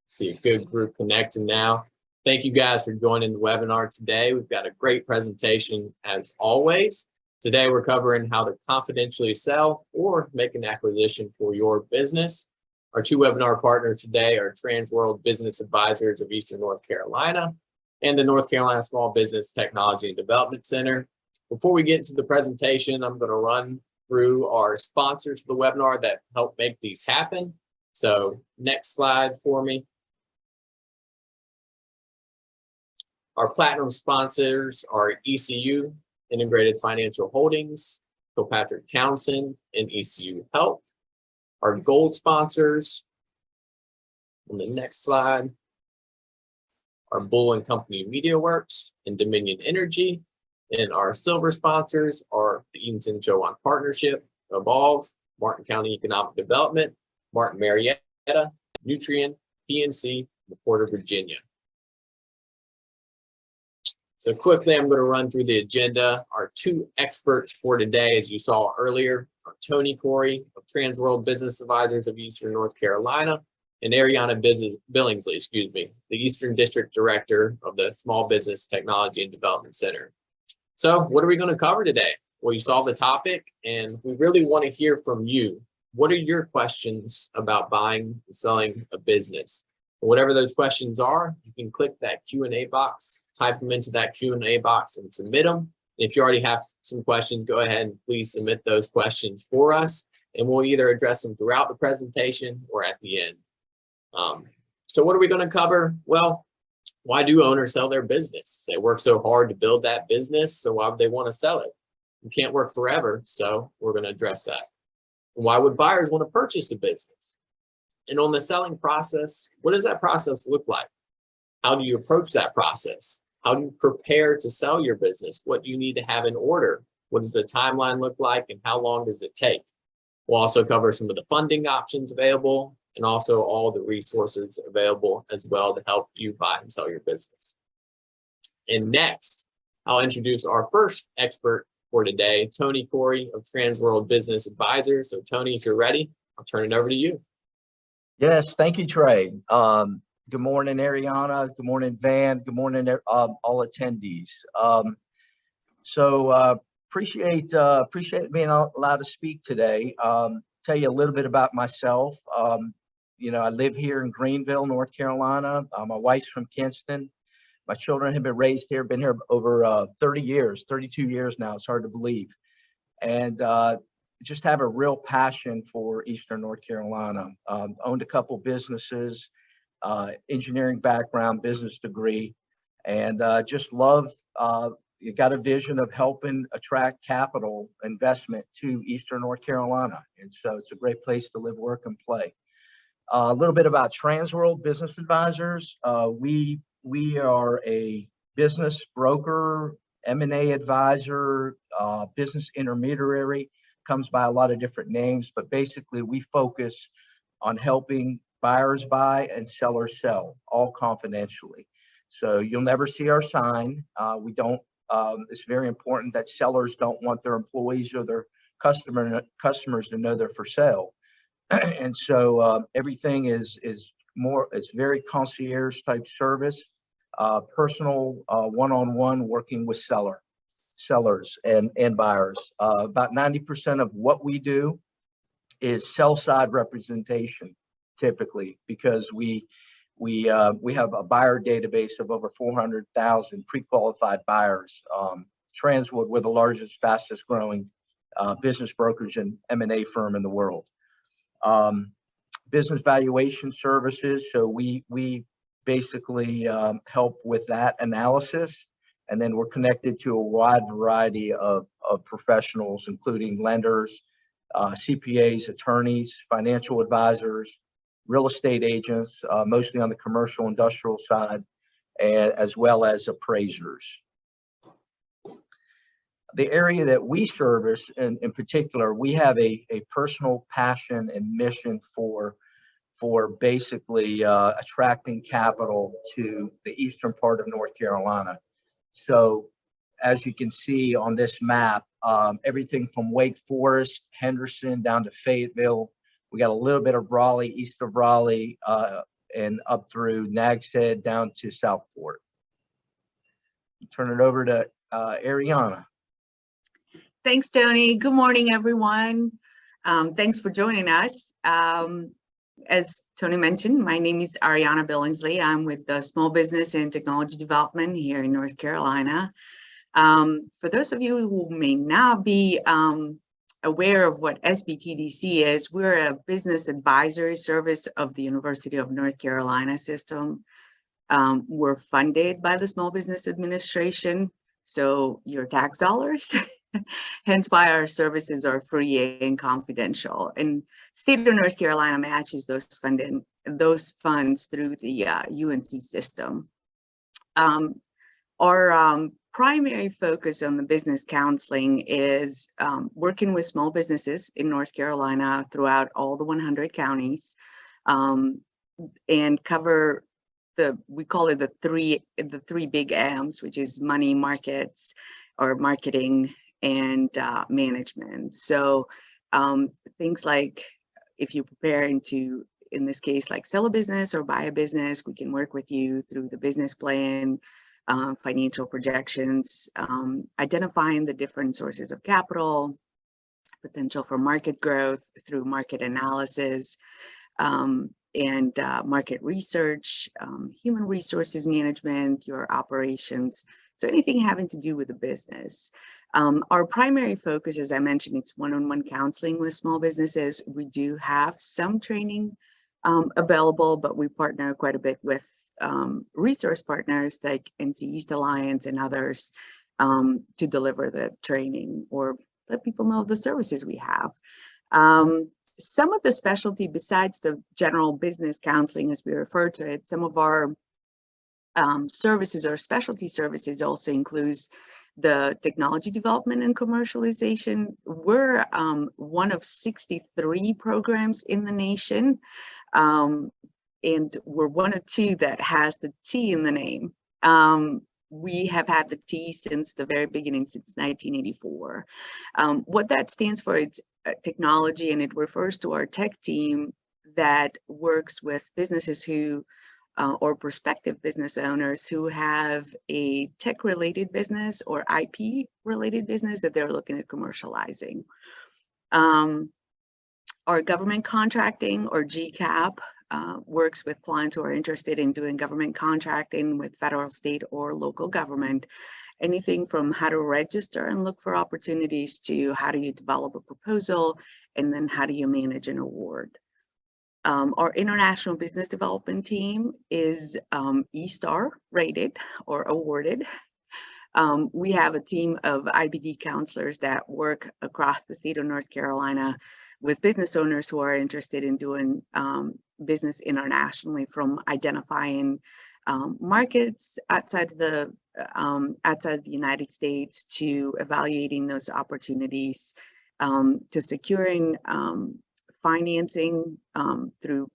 See a good group connecting now. Thank you guys for joining the webinar today. We've got a great presentation as always. Today we're covering how to confidentially sell or make an acquisition for your business. Our two webinar partners today are Transworld Business Advisors of Eastern North Carolina and the North Carolina Small Business Technology and Development Center. Before we get into the presentation, I'm going to run through our sponsors for the webinar that help make these happen. So next slide for me. Our platinum sponsors are ECU, Integrated Financial Holdings, Kilpatrick Townsend, and ECU Health. Our gold sponsors, on the next slide, are Bull & Company MediaWorks and Dominion Energy. And our silver sponsors are the Eatonton Chowan Partnership, Evolve, Martin County Economic Development, Martin Marietta, Nutrien, PNC, and Port of Virginia. So quickly, I'm going to run through the agenda. Our two experts for today, as you saw earlier, are Tony Corey of Transworld Business Advisors of Eastern North Carolina and Ariana Billingsley, the Eastern District Director of the Small Business Technology and Development Center. So what are we going to cover today? Well, you saw the topic, and we really want to hear from you. What are your questions about buying and selling a business? Whatever those questions are, you can click that Q&A box, type them into that Q&A box and submit them. If you already have some questions, go ahead and please submit those questions for us, and we'll either address them throughout the presentation or at the end. So what are we going to cover? Well, why do owners sell their business? They work so hard to build that business, so why would they want to sell it? You can't work forever, so we're going to address that. And why would buyers want to purchase a business? And on the selling process, what does that process look like? How do you approach that process? How do you prepare to sell your business? What do you need to have in order? What does the timeline look like, and how long does it take? We'll also cover some of the funding options available and also all the resources available as well to help you buy and sell your business. And next, I'll introduce our first expert for today, Tony Corey of Transworld Business Advisors. So Tony, if you're ready, I'll turn it over to you. Yes, thank you, Trey. Good morning, Ariana. Good morning, Van. Good morning, all attendees. Appreciate being allowed to speak today. Tell you a little bit about myself. I live here in Greenville, North Carolina. My wife's from Kinston. My children have been raised here, been here over 30 years, 32 years now. It's hard to believe. And just have a real passion for Eastern North Carolina. Owned a couple businesses, engineering background, business degree, and just love, you got a vision of helping attract capital investment to Eastern North Carolina. And so it's a great place to live, work, and play. A little bit about Transworld Business Advisors. We are a business broker, M&A advisor, business intermediary, comes by a lot of different names, but basically we focus on helping buyers buy and sellers sell, all confidentially. So you'll never see our sign. It's very important that sellers don't want their employees or their customers to know they're for sale. And so everything is very concierge type service, personal one-on-one working with sellers and buyers. About 90% of what we do is sell side representation, typically, because we have a buyer database of over 400,000 pre-qualified buyers. Transworld, we're the largest, fastest growing business brokerage and M&A firm in the world. Business valuation services. So we basically help with that analysis. And then we're connected to a wide variety of professionals, including lenders, CPAs, attorneys, financial advisors, real estate agents, mostly on the commercial industrial side, and as well as appraisers. The area that we service, in particular, we have a personal passion and mission for basically attracting capital to the eastern part of North Carolina. So as you can see on this map, everything from Wake Forest, Henderson, down to Fayetteville. We got a little bit of Raleigh, east of Raleigh, and up through Nags Head down to Southport. Turn it over to Ariana. Thanks, Tony. Good morning, everyone. Thanks for joining us. As Tony mentioned, my name is Ariana Billingsley. I'm with the Small Business and Technology Development here in North Carolina. For those of you who may not be aware of what SBTDC is, we're a business advisory service of the University of North Carolina system. We're funded by the Small Business Administration, so your tax dollars. Hence why our services are free and confidential. And state of North Carolina matches those funds through the UNC system. Our primary focus on the business counseling is working with small businesses in North Carolina throughout all the 100 counties, and cover we call it the three big M's, which is money, markets, or marketing, and management. So things like if you prepare into, in this case, like sell a business or buy a business, we can work with you through the business plan, financial projections, identifying the different sources of capital, potential for market growth through market analysis, and market research, human resources management, your operations. So anything having to do with the business. Our primary focus, as I mentioned, it's one-on-one counseling with small businesses. We do have some training available, but we partner quite a bit with resource partners like NC East Alliance and others to deliver the training or let people know the services we have. Some of the specialty, besides the general business counseling, as we refer to it, some of our services or specialty services also includes the technology development and commercialization. We're one of 63 programs in the nation, and we're one of two that has the T in the name. We have had the T since the very beginning, since 1984. What that stands for, it's technology, and it refers to our tech team that works with businesses who or prospective business owners who have a tech-related business or IP-related business that they're looking at commercializing. Our government contracting, or GCAP, works with clients who are interested in doing government contracting with federal, state, or local government. Anything from how to register and look for opportunities to how do you develop a proposal, and then how do you manage an award. Our international business development team is E-Star rated or awarded. We have a team of IBD counselors that work across the state of North Carolina with business owners who are interested in doing business internationally, from identifying markets outside the United States to evaluating those opportunities, to securing financing through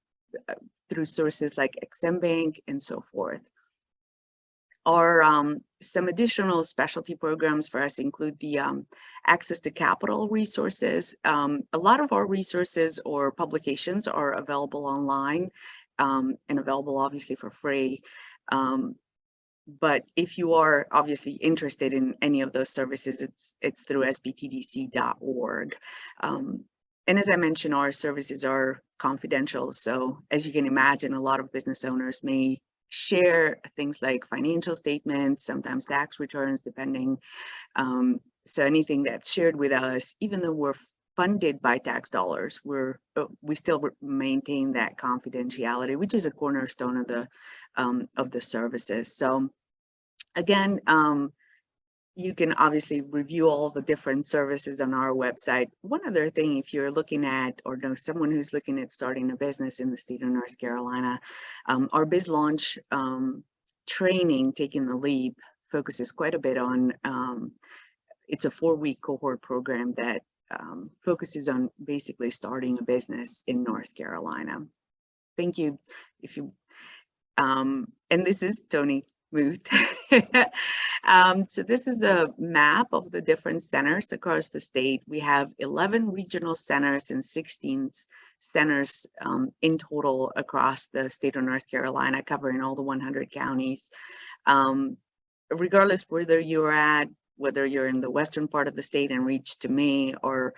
sources like Exim Bank and so forth. Our some additional specialty programs for us include the access to capital resources. A lot of our resources or publications are available online and available obviously for free. But if you are obviously interested in any of those services, it's through sbtdc.org. And as I mentioned, our services are confidential. So as you can imagine, a lot of business owners may share things like financial statements, sometimes tax returns, depending. So anything that's shared with us, even though we're funded by tax dollars, we still maintain that confidentiality, which is a cornerstone of the services. So again, you can obviously review all the different services on our website. One other thing, if you're looking at or know someone who's looking at starting a business in the state of North Carolina, our Biz Launch training, Taking the Leap, focuses quite a bit on, it's a 4-week cohort program that focuses on basically starting a business in North Carolina. Thank you. And this is Tony moved. So this is a map of the different centers across the state. We have 11 regional centers and 16 centers in total across the state of North Carolina, covering all the 100 counties. Regardless whether you're at, whether you're in the western part of the state and reach to me, or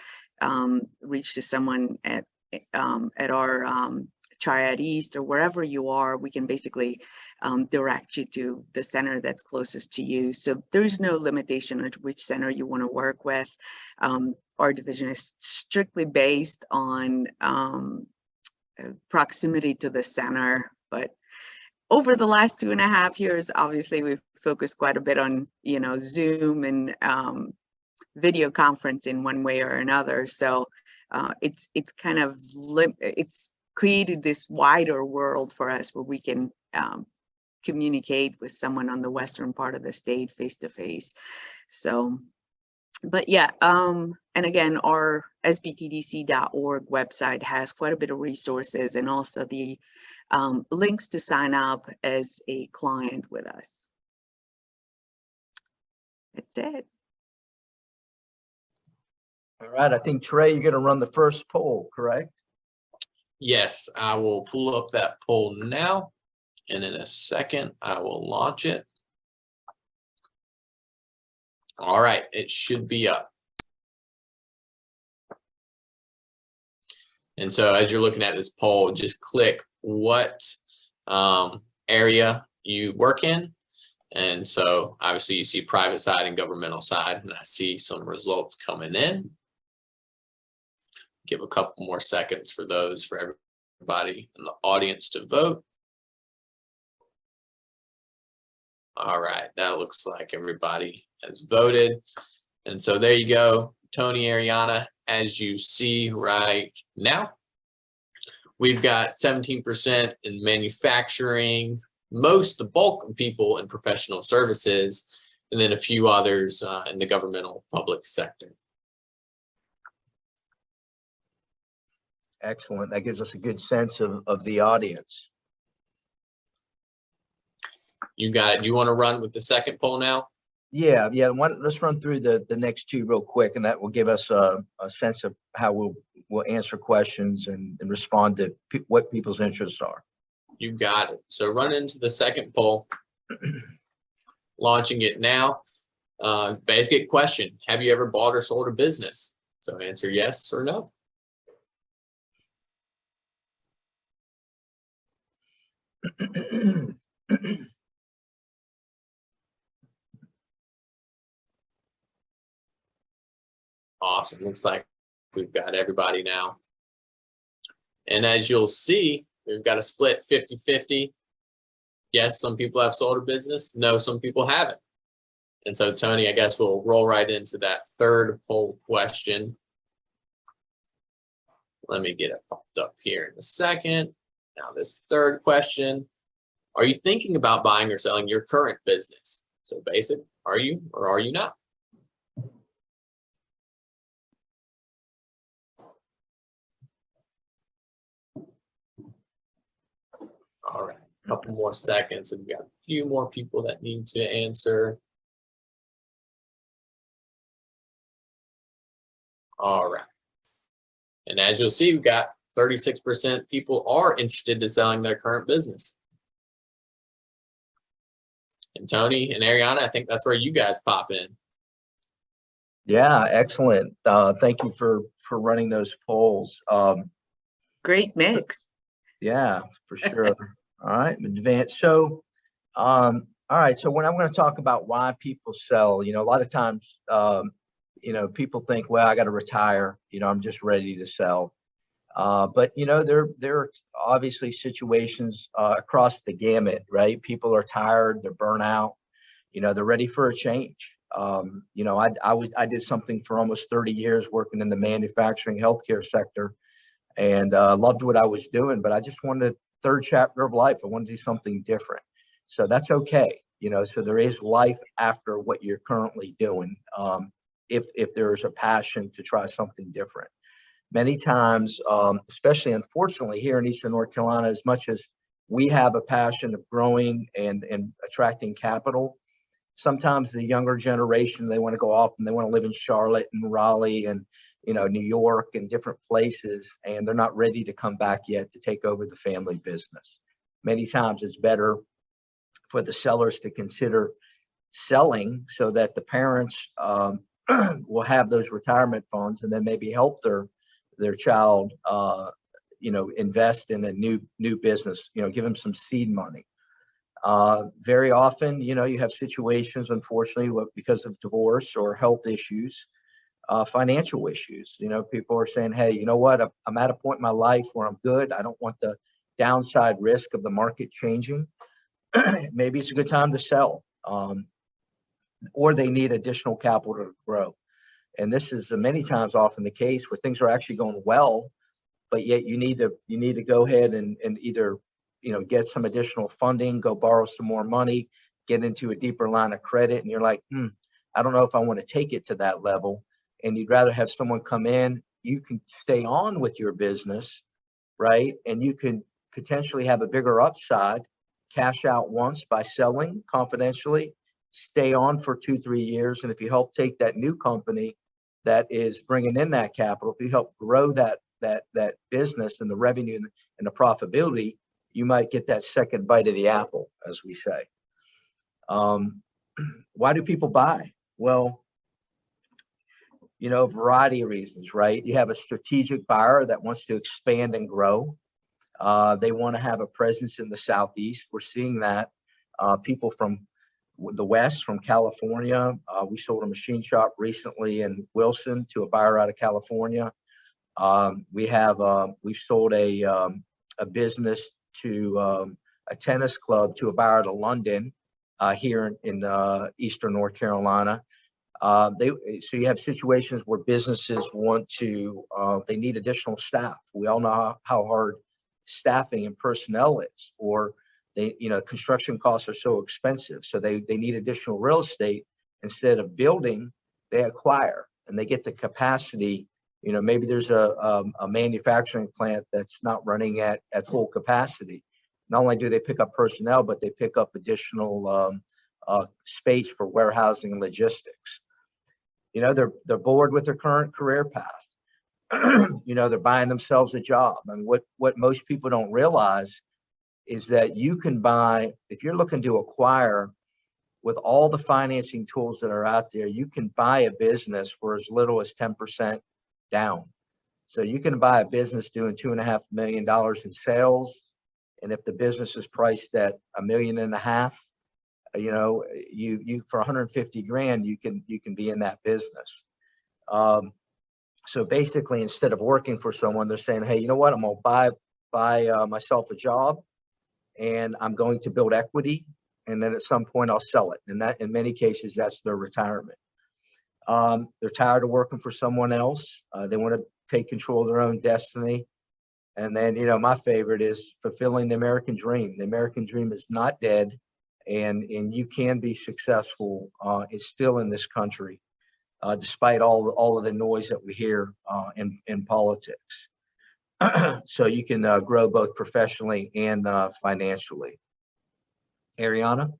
reach to someone at our Triad East, or wherever you are, we can basically direct you to the center that's closest to you. So there's no limitation on which center you want to work with. Our division is strictly based on proximity to the center, but over the last 2.5 years, obviously we've focused quite a bit on, you know, Zoom and video conferencing one way or another. So it's kind of it's created this wider world for us where we can communicate with someone on the western part of the state face to face. So, but yeah, and again, our SBTDC.org website has quite a bit of resources, and also the links to sign up as a client with us. That's it. All right, I think Trey, you're going to run the first poll, correct? Yes, I will pull up that poll now, and in a second, I will launch it. All right, it should be up. And so as you're looking at this poll, just click what area you work in. And so obviously you see private side and governmental side, and I see some results coming in. Give a couple more seconds for those, for everybody in the audience to vote. All right, that looks like everybody has voted. And so there you go, Tony, Ariana, as you see right now, we've got 17% in manufacturing, the bulk of people in professional services, and then a few others in the governmental public sector. Excellent. That gives us a good sense of the audience. You got it. Do you want to run with the second poll now? Yeah. Let's run through the next two real quick, and that will give us a sense of how we'll answer questions and respond to what people's interests are. You got it. So run into the second poll. Launching it now. Basic question: have you ever bought or sold a business? So answer yes or no. Awesome. Looks like we've got everybody now. And as you'll see, we've got a split 50-50. Yes, some people have sold a business. No, some people haven't. And so, Tony, I guess we'll roll right into that third poll question. Let me get it popped up here in a second. Now, this third question: are you thinking about buying or selling your current business? So basic, are you or are you not? All right, a couple more seconds, and we've got a few more people that need to answer. All right. And as you'll see, we've got 36% people are interested in selling their current business. And Tony and Ariana, I think that's where you guys pop in. Yeah, excellent. Thank you for running those polls. Great mix. Yeah, for sure. All right, advanced. So, all right. So when I'm going to talk about why people sell, a lot of times, people think, well, I got to retire. I'm just ready to sell. But there are obviously situations across the gamut, right? People are tired, they're burnt out, they're ready for a change. I did something for almost 30 years working in the manufacturing healthcare sector, and loved what I was doing, but I just wanted a third chapter of life. I wanted to do something different. So that's okay. So there is life after what you're currently doing. If there is a passion to try something different. Many times, especially unfortunately here in Eastern North Carolina, as much as we have a passion of growing and attracting capital, sometimes the younger generation, they want to go off and they want to live in Charlotte and Raleigh and New York and different places, and they're not ready to come back yet to take over the family business. Many times it's better for the sellers to consider selling so that the parents will have those retirement funds and then maybe help their child, invest in a new business, give them some seed money. Very often, you have situations, unfortunately, because of divorce or health issues, financial issues. People are saying, hey, you know what? I'm at a point in my life where I'm good. I don't want the downside risk of the market changing. Maybe it's a good time to sell, or they need additional capital to grow. And this is many times often the case where things are actually going well, but yet you need to go ahead and either get some additional funding, go borrow some more money, get into a deeper line of credit, and you're like, I don't know if I want to take it to that level. And you'd rather have someone come in. You can stay on with your business, right? And you can potentially have a bigger upside, cash out once by selling confidentially, stay on for 2-3 years. And if you help take that new company that is bringing in that capital, if you help grow that business and the revenue and the profitability, you might get that second bite of the apple, as we say. Why do people buy? Well, a variety of reasons, right? You have a strategic buyer that wants to expand and grow. They want to have a presence in the Southeast. We're seeing that. People from the West, from California. We sold a machine shop recently in Wilson to a buyer out of California. We've sold a business to a tennis club to a buyer out of London here in Eastern North Carolina. So you have situations where businesses want to, they need additional staff. We all know how hard staffing and personnel is, or construction costs are so expensive. So they need additional real estate. Instead of building, they acquire, and they get the capacity. Maybe there's a manufacturing plant that's not running at full capacity. Not only do they pick up personnel, but they pick up additional space for warehousing and logistics. They're bored with their current career path. They're buying themselves a job. And what most people don't realize is that you can buy, if you're looking to acquire, with all the financing tools that are out there, you can buy a business for as little as 10% down. So you can buy a business doing $2.5 million in sales. And if the business is priced at $1.5 million, you for 150 grand, you can be in that business. So basically, instead of working for someone, they're saying, hey, you know what? I'm going to buy myself a job, and I'm going to build equity. And then at some point I'll sell it. And that, in many cases, that's their retirement. They're tired of working for someone else. They want to take control of their own destiny. And then, my favorite is fulfilling the American dream. The American dream is not dead, and you can be successful. It's still in this country, despite all of the noise that we hear in politics. So you can grow both professionally and financially. Ariana?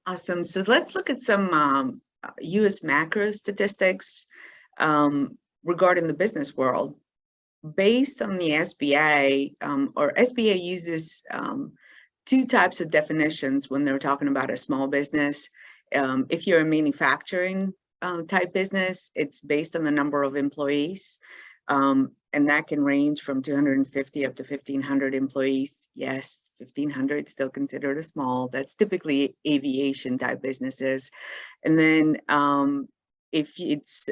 Awesome. So let's look at some U.S. macro statistics regarding the business world. Based on the SBA, or SBA uses two types of definitions when they're talking about a small business. If you're a manufacturing type business, it's based on the number of employees. And that can range from 250 up to 1,500 employees. Yes, 1,500 still considered a small. That's typically aviation type businesses. And then if it's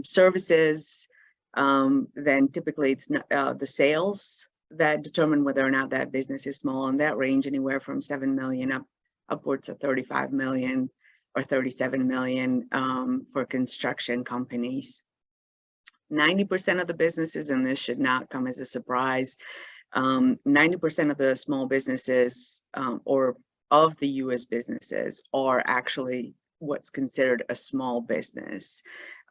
services, then typically it's the sales that determine whether or not that business is small, and that range anywhere from 7 million upwards of 35 million or 37 million for construction companies. 90% of the businesses, and this should not come as a surprise, 90% of the small businesses or of the U.S. businesses are actually what's considered a small business.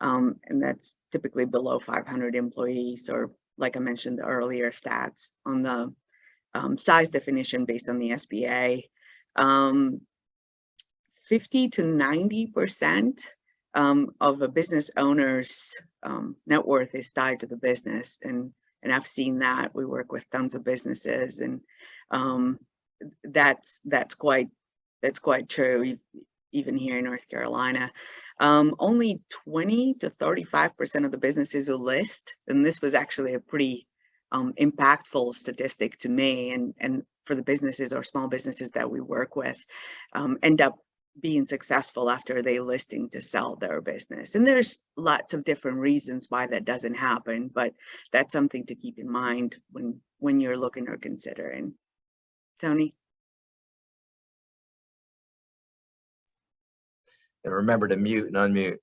And that's typically below 500 employees, or like I mentioned, the earlier stats on the size definition based on the SBA. 50 to 90% of a business owner's net worth is tied to the business, and I've seen that. We work with tons of businesses, and that's quite true. Even here in North Carolina, only 20 to 35% of the businesses who list, and this was actually a pretty impactful statistic to me, and for the businesses or small businesses that we work with, end up being successful after they listing to sell their business. And there's lots of different reasons why that doesn't happen, but that's something to keep in mind when you're looking or considering. Tony? And remember to mute and unmute.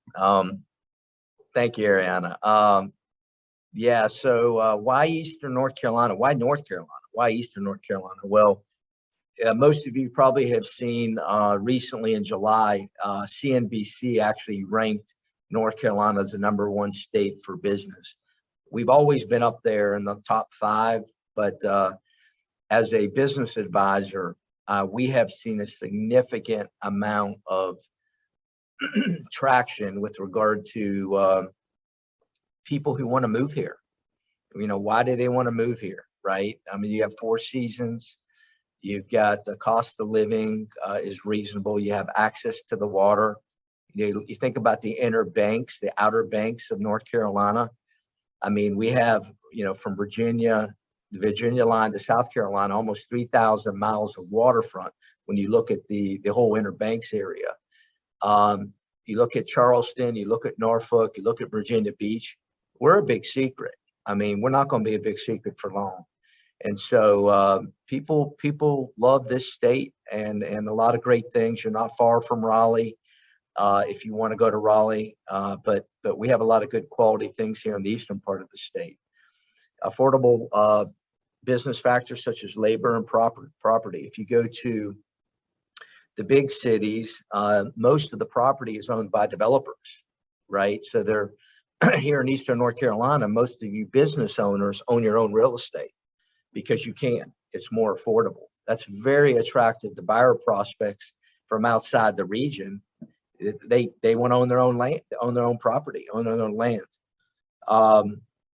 Thank you, Ariana. Yeah, so why Eastern North Carolina? Why North Carolina? Why Eastern North Carolina? Well, most of you probably have seen recently in July, CNBC actually ranked North Carolina as the #1 state for business. We've always been up there in the top 5, but as a business advisor, we have seen a significant amount of traction with regard to people who want to move here. You know, why do they want to move here, right? I mean, you have 4 seasons. You've got the cost of living is reasonable. You have access to the water. You think about the inner banks, the outer banks of North Carolina. I mean, we have, you know, from Virginia, the Virginia line to South Carolina, almost 3,000 miles of waterfront when you look at the whole inner banks area. You look at Charleston, you look at Norfolk, you look at Virginia Beach. We're a big secret. I mean, we're not going to be a big secret for long. And so people love this state and a lot of great things. You're not far from Raleigh if you want to go to Raleigh, but we have a lot of good quality things here in the eastern part of the state. Affordable business factors such as labor and property. If you go to the big cities, most of the property is owned by developers, right? So they're here in Eastern North Carolina, most of you business owners own your own real estate because you can. It's more affordable. That's very attractive to buyer prospects from outside the region. They want to own their own land, own their own property, own their own land.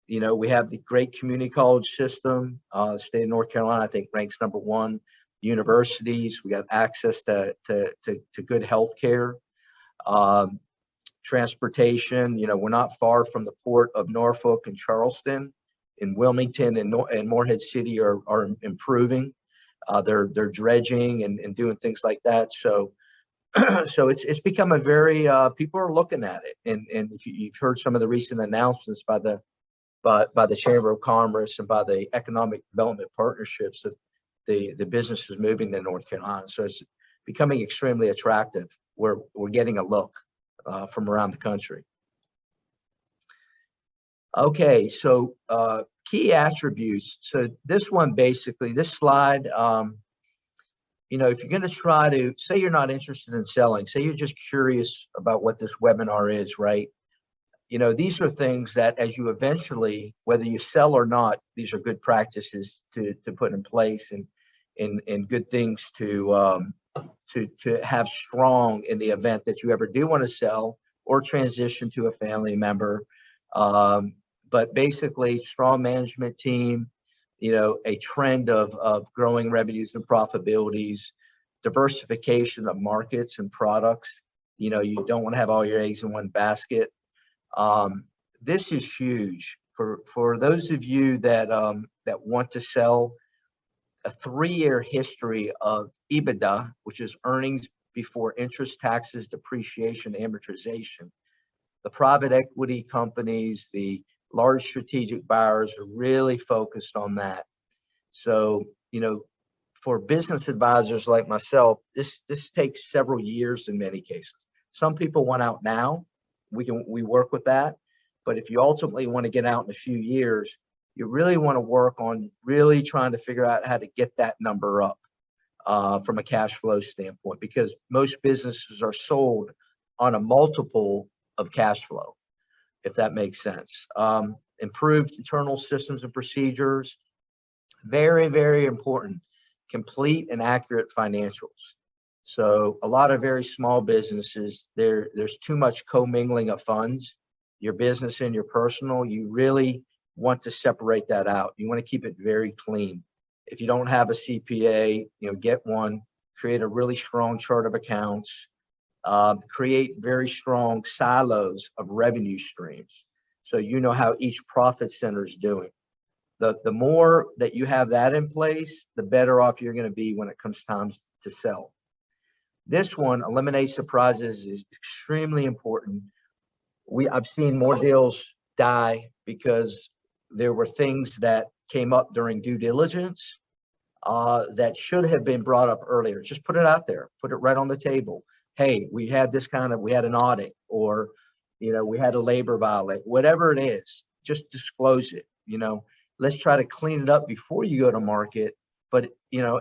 You know, we have the great community college system. The state of North Carolina, I think, ranks #1. Universities, we got access to good health care. Transportation, you know, we're not far from the port of Norfolk and Charleston. In Wilmington and Morehead City are improving. They're dredging and doing things like that. So so it's become a very people are looking at it. And if you've heard some of the recent announcements by the Chamber of Commerce and by the Economic Development Partnerships, that the business is moving to North Carolina. So it's becoming extremely attractive. We're getting a look from around the country. Okay, so key attributes. So this one, basically, this slide, you know, if you're going to try to, say you're not interested in selling, say you're just curious about what this webinar is, right? You know, these are things that as you eventually, whether you sell or not, these are good practices to put in place and good things to have strong in the event that you ever do want to sell or transition to a family member. But basically, strong management team, you know, a trend of growing revenues and profitabilities, diversification of markets and products. You know, you don't want to have all your eggs in one basket. This is huge for those of you that want to sell. A 3-year history of EBITDA, which is earnings before interest, taxes, depreciation, amortization. The private equity companies, the large strategic buyers are really focused on that. So, you know, for business advisors like myself, this takes several years in many cases. Some people want out now. We work with that. But if you ultimately want to get out in a few years, you really want to work on really trying to figure out how to get that number up from a cash flow standpoint, because most businesses are sold on a multiple of cash flow, if that makes sense. Improved internal systems and procedures, very, very important. Complete and accurate financials. So a lot of very small businesses, there's too much commingling of funds, your business and your personal. You really want to separate that out. You want to keep it very clean. If you don't have a CPA, get one, create a really strong chart of accounts, create very strong silos of revenue streams. So you know how each profit center is doing. The more that you have that in place, the better off you're going to be when it comes time to sell. This one, eliminate surprises, is extremely important. I've seen more deals die because there were things that came up during due diligence that should have been brought up earlier. Just put it out there, put it right on the table. Hey, we had an audit, or, we had a labor violation, whatever it is, just disclose it. Let's try to clean it up before you go to market. But,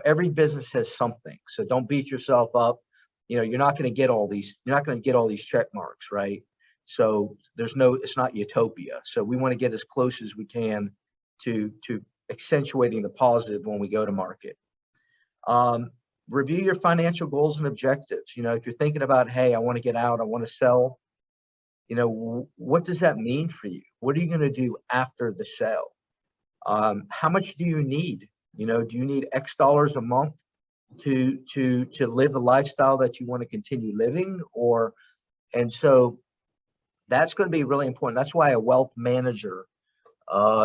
every business has something. So don't beat yourself up. You're not going to get all these check marks, right? So it's not utopia. So we want to get as close as we can to accentuating the positive when we go to market. Review your financial goals and objectives. If you're thinking about, hey, I want to get out, I want to sell, what does that mean for you? What are you going to do after the sale? How much do you need? Do you need X dollars a month to live the lifestyle that you want to continue living? And so that's going to be really important. That's why a wealth manager,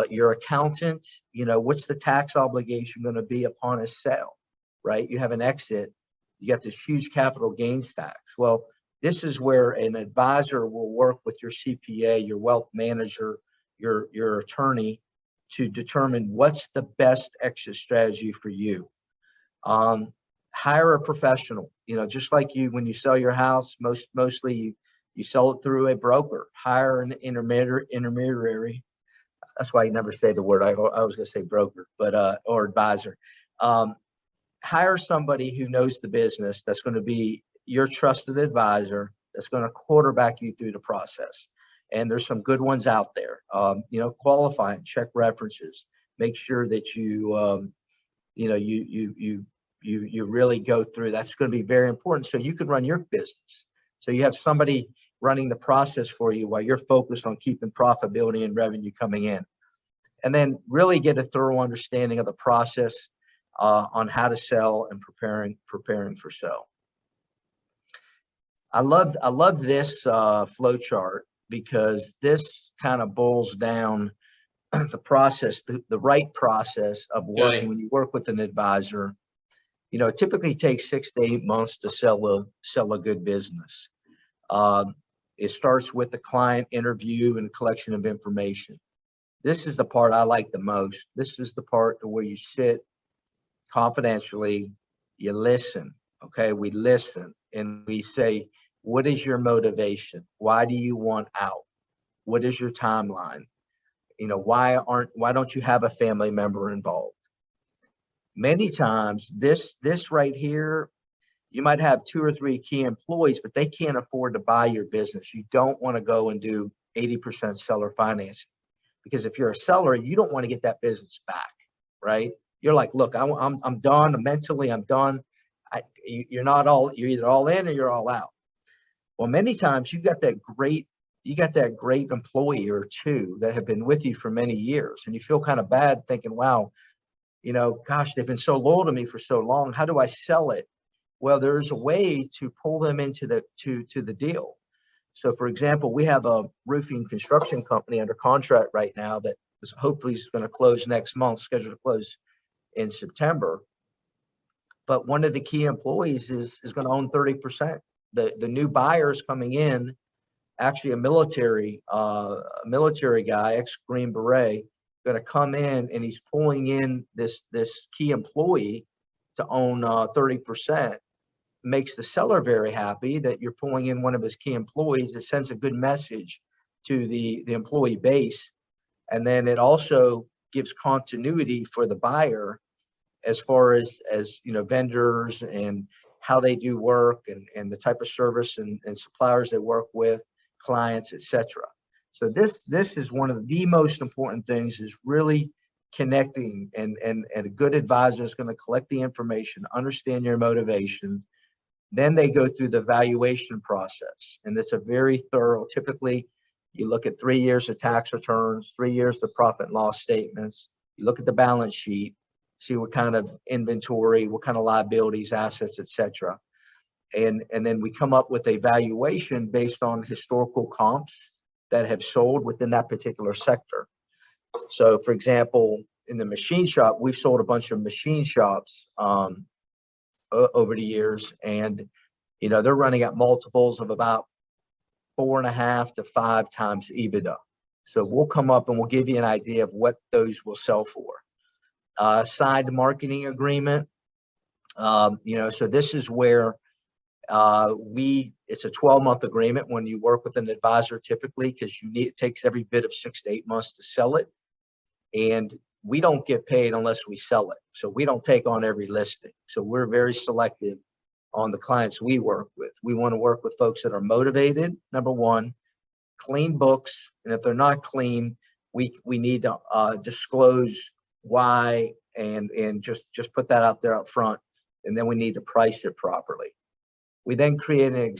your accountant, what's the tax obligation going to be upon a sale, right? You have an exit, you got this huge capital gains tax. Well, this is where an advisor will work with your CPA, your wealth manager, your attorney, to determine what's the best exit strategy for you. Hire a professional, just like when you sell your house, mostly you sell it through a broker. Hire an intermediary. That's why I never say the word. I was going to say broker, but or advisor. Hire somebody who knows the business, that's going to be your trusted advisor, that's going to quarterback you through the process. And there's some good ones out there. Qualify and check references. Make sure that you really go through. That's going to be very important, so you can run your business. So you have somebody running the process for you while you're focused on keeping profitability and revenue coming in. And then really get a thorough understanding of the process on how to sell and preparing for sale. I love this flow chart, because this kind of boils down the process, the right process of working. When you work with an advisor, it typically takes 6 to 8 months to sell a good business. It starts with the client interview and collection of information. This is the part I like the most. This is the part where you sit confidentially, you listen. Okay, we listen and we say, what is your motivation? Why do you want out? What is your timeline? Why don't you have a family member involved? Many times this right here, you might have 2 or 3 key employees, but they can't afford to buy your business. You don't want to go and do 80% seller financing, because if you're a seller, you don't want to get that business back, right? You're like, look, I'm done. Mentally, I'm done. You're either all in or you're all out. Well, many times you got that great employee or two that have been with you for many years, and you feel kind of bad thinking, wow, gosh, they've been so loyal to me for so long. How do I sell it? Well, there's a way to pull them into the deal. So, for example, we have a roofing construction company under contract right now that is hopefully going to close next month, scheduled to close in September. But one of the key employees is going to own 30%. The new buyers coming in, actually a military guy, ex-Green Beret, going to come in, and he's pulling in this key employee to own 30%. Makes the seller very happy that you're pulling in one of his key employees. It sends a good message to the employee base, and then it also gives continuity for the buyer as far as vendors and how they do work, and the type of service and suppliers they work with, clients, etc. So this is one of the most important things, is really connecting, and a good advisor is going to collect the information, understand your motivation, Then they go through the valuation process, and it's a very thorough. Typically, you look at 3 years of tax returns, 3 years of profit and loss statements. You look at the balance sheet, see what kind of inventory, what kind of liabilities, assets, etc. And then we come up with a valuation based on historical comps that have sold within that particular sector. So, for example, in the machine shop, we've sold a bunch of machine shops over the years, and they're running at multiples of about 4.5 to 5 times EBITDA. So we'll come up and we'll give you an idea of what those will sell for. Signed marketing agreement. So this is where it's a 12-month agreement when you work with an advisor, typically, because it takes every bit of 6 to 8 months to sell it. And we don't get paid unless we sell it. So we don't take on every listing. So we're very selective on the clients we work with. We want to work with folks that are motivated, number one, clean books. And if they're not clean, we need to disclose why and just put that out there up front. And then we need to price it properly. We then create an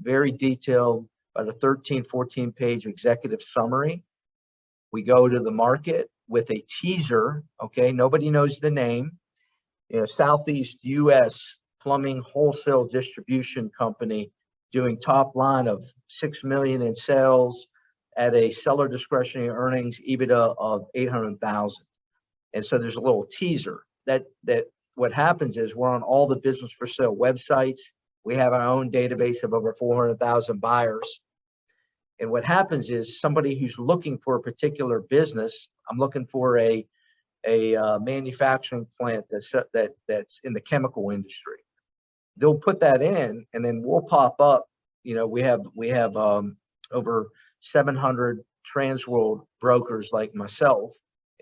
very detailed, about a 13, 14-page executive summary. We go to the market with a teaser. Okay, nobody knows the name. Southeast U.S. Plumbing Wholesale Distribution Company doing top line of $6 million in sales at a seller discretionary earnings EBITDA of $800,000. And so there's a little teaser that what happens is we're on all the business for sale websites. We have our own database of over 400,000 buyers. And what happens is somebody who's looking for a particular business, I'm looking for a manufacturing plant that's in the chemical industry. They'll put that in, and then we'll pop up. We have over 700 Transworld brokers like myself,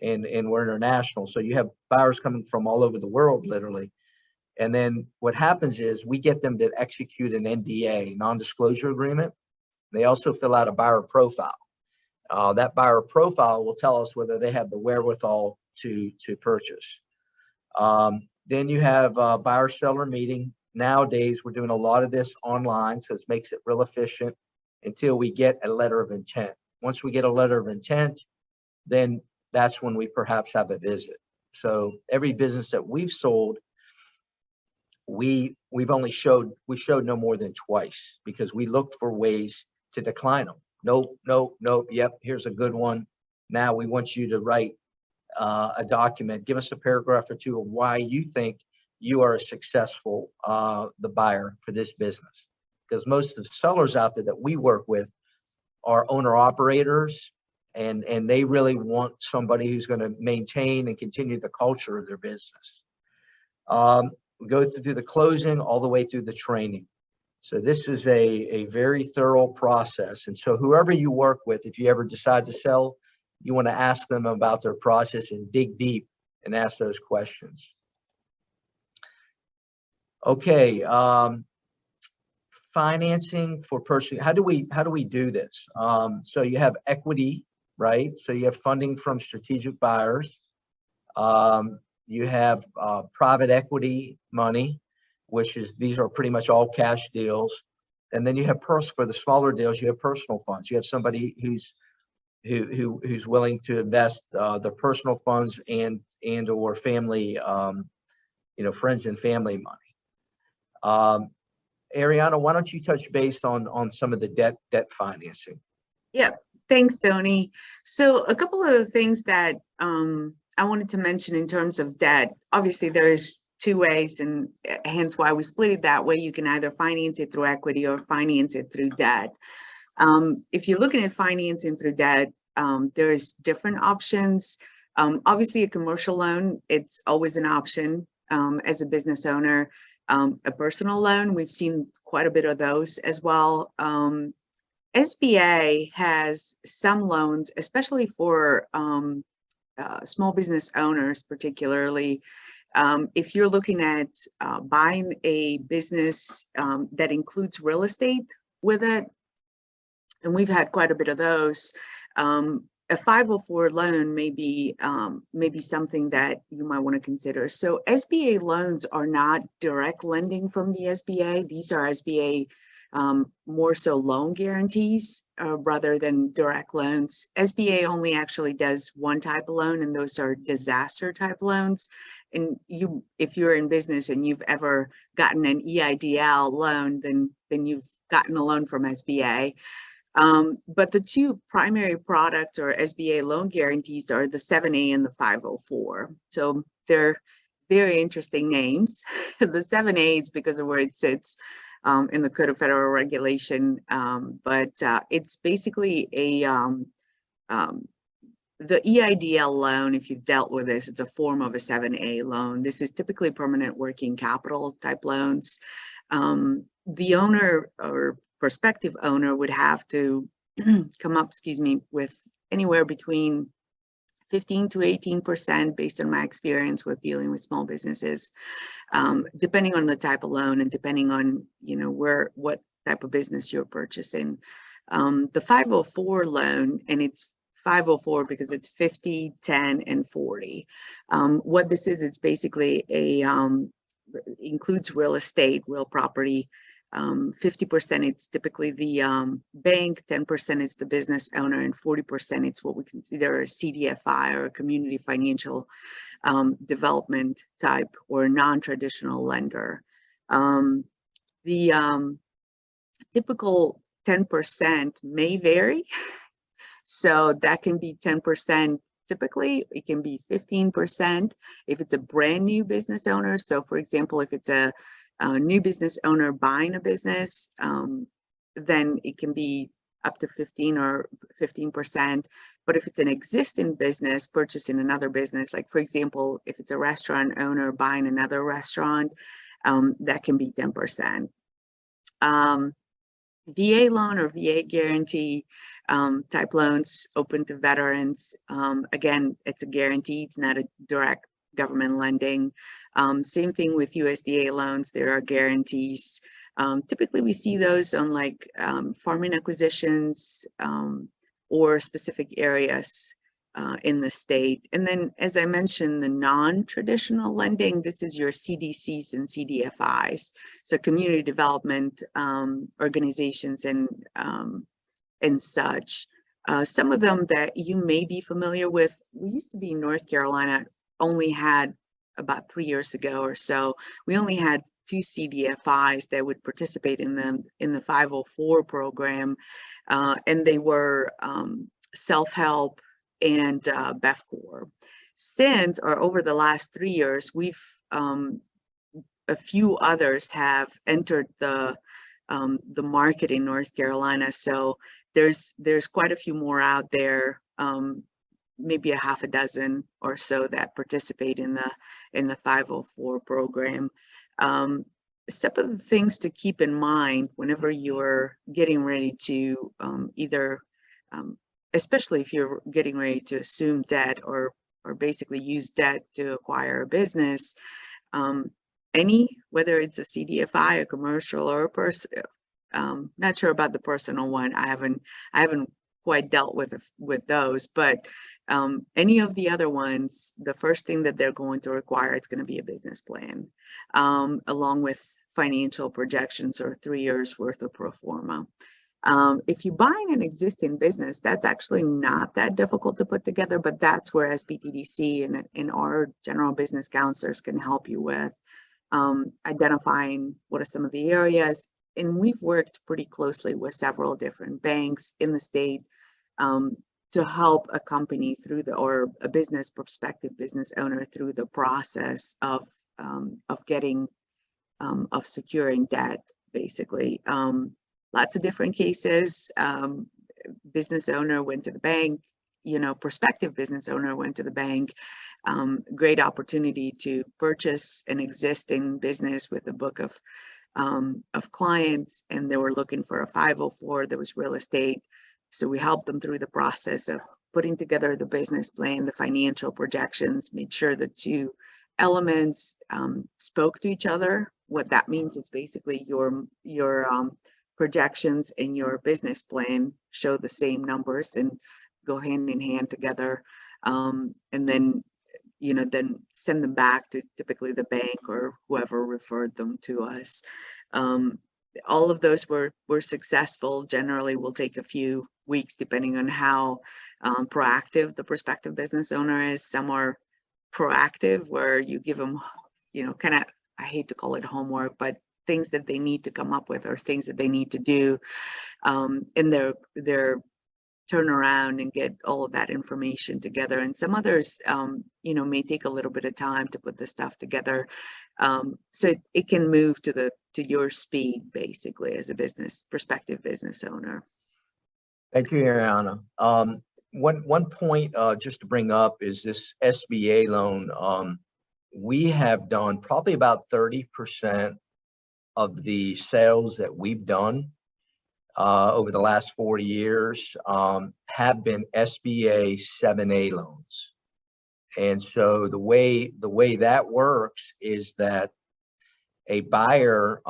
and we're international. So you have buyers coming from all over the world, literally. And then what happens is we get them to execute an NDA, non-disclosure agreement. They also fill out a buyer profile. That buyer profile will tell us whether they have the wherewithal to purchase. Then you have a buyer-seller meeting. Nowadays, we're doing a lot of this online, so it makes it real efficient until we get a letter of intent. Once we get a letter of intent, then that's when we perhaps have a visit. So every business that we've sold, we showed no more than twice, because we looked for ways to decline them. Nope. Yep, here's a good one. Now we want you to write a document. Give us a paragraph or two of why you think you are a successful the buyer for this business. Because most of the sellers out there that we work with are owner operators, and they really want somebody who's going to maintain and continue the culture of their business. We go through the closing all the way through the training. So this is a very thorough process. And so whoever you work with, if you ever decide to sell, you want to ask them about their process and dig deep and ask those questions. Okay, financing for purchasing. How do we do this? So you have equity, right? So you have funding from strategic buyers. You have private equity money, these are pretty much all cash deals. And then you have for the smaller deals, you have personal funds. You have somebody who's willing to invest their personal funds and or family, friends and family money. Ariana, why don't you touch base on some of the debt financing? Yeah, thanks, Tony. So a couple of things that I wanted to mention in terms of debt. Obviously, there's two ways, and hence why we split it that way. You can either finance it through equity or finance it through debt. If you're looking at financing through debt, there's different options. Obviously, a commercial loan, it's always an option as a business owner. A personal loan, we've seen quite a bit of those as well. SBA has some loans, especially for small business owners, particularly. If you're looking at buying a business that includes real estate with it, and we've had quite a bit of those, a 504 loan may be something that you might want to consider. So SBA loans are not direct lending from the SBA. These are SBA more so loan guarantees rather than direct loans. SBA only actually does one type of loan, and those are disaster type loans. And if you're in business and you've ever gotten an EIDL loan, then you've gotten a loan from SBA. But the two primary products or SBA loan guarantees are the 7A and the 504. So they're very interesting names. The 7A is because of where it sits in the Code of Federal Regulation, but it's basically the EIDL loan. If you've dealt with this, it's a form of a 7A loan. This is typically permanent working capital type loans. The owner or prospective owner would have to come up, with anywhere between 15 to 18% based on my experience with dealing with small businesses, depending on the type of loan and depending on, what type of business you're purchasing. The 504 loan, and it's 504 because it's 50, 10, and 40. What this is, it's basically includes real estate, real property. 50% it's typically the bank, 10% is the business owner, and 40% it's what we consider a CDFI or a community financial development type or non-traditional lender. The typical 10% may vary. So that can be 10%. Typically, it can be 15% if it's a brand new business owner. So for example, if it's a new business owner buying a business, then it can be up to 15 or 15%. But if it's an existing business purchasing another business, like for example, if it's a restaurant owner buying another restaurant, that can be 10%. VA loan or VA guarantee type loans open to veterans. Again, it's a guarantee, it's not a direct government lending. Same thing with USDA loans, there are guarantees. Typically we see those on like farming acquisitions or specific areas in the state. And then, as I mentioned, the non-traditional lending, this is your CDCs and CDFIs, so community development organizations and such. Some of them that you may be familiar with, we used to be in North Carolina, only had about 3 years ago or so, we only had 2 CDFIs that would participate in the 504 program, and they were self-help and BEFCOR. Since, or over the last 3 years, we've a few others have entered the market in North Carolina. So there's quite a few more out there, maybe a half a dozen or so that participate in the 504 program. Some of the things to keep in mind whenever you're getting ready to either especially if you're getting ready to assume debt or basically use debt to acquire a business, whether it's a CDFI, a commercial, or a person, not sure about the personal one. I haven't quite dealt with those, but any of the other ones, the first thing that they're going to require is going to be a business plan, along with financial projections or 3 years worth of pro forma. If you're buying an existing business, that's actually not that difficult to put together, but that's where SBTDC and our general business counselors can help you with identifying what are some of the areas. And we've worked pretty closely with several different banks in the state to help a company through or a business prospective business owner through the process of getting of securing debt, basically. Lots of different cases. Business owner went to the bank, prospective business owner went to the bank. Great opportunity to purchase an existing business with a book of clients, and they were looking for a 504. There was real estate. So we helped them through the process of putting together the business plan, the financial projections, made sure the two elements spoke to each other. What that means is basically your projections and your business plan show the same numbers, and go hand in hand together. And then, then send them back to typically the bank or whoever referred them to us. All of those were successful. Generally will take a few weeks depending on how proactive the prospective business owner is. Some are proactive where you give them, kind of, I hate to call it homework, but things that they need to come up with or things that they need to do in their turn around and get all of that information together. And some others, may take a little bit of time to put the stuff together. So it can move to your speed, basically, as a prospective business owner. Thank you, Ariana. One point just to bring up is this SBA loan. We have done probably about 30% of the sales that we've done over the last 4 years have been SBA 7A loans. And so the way that works is that a buyer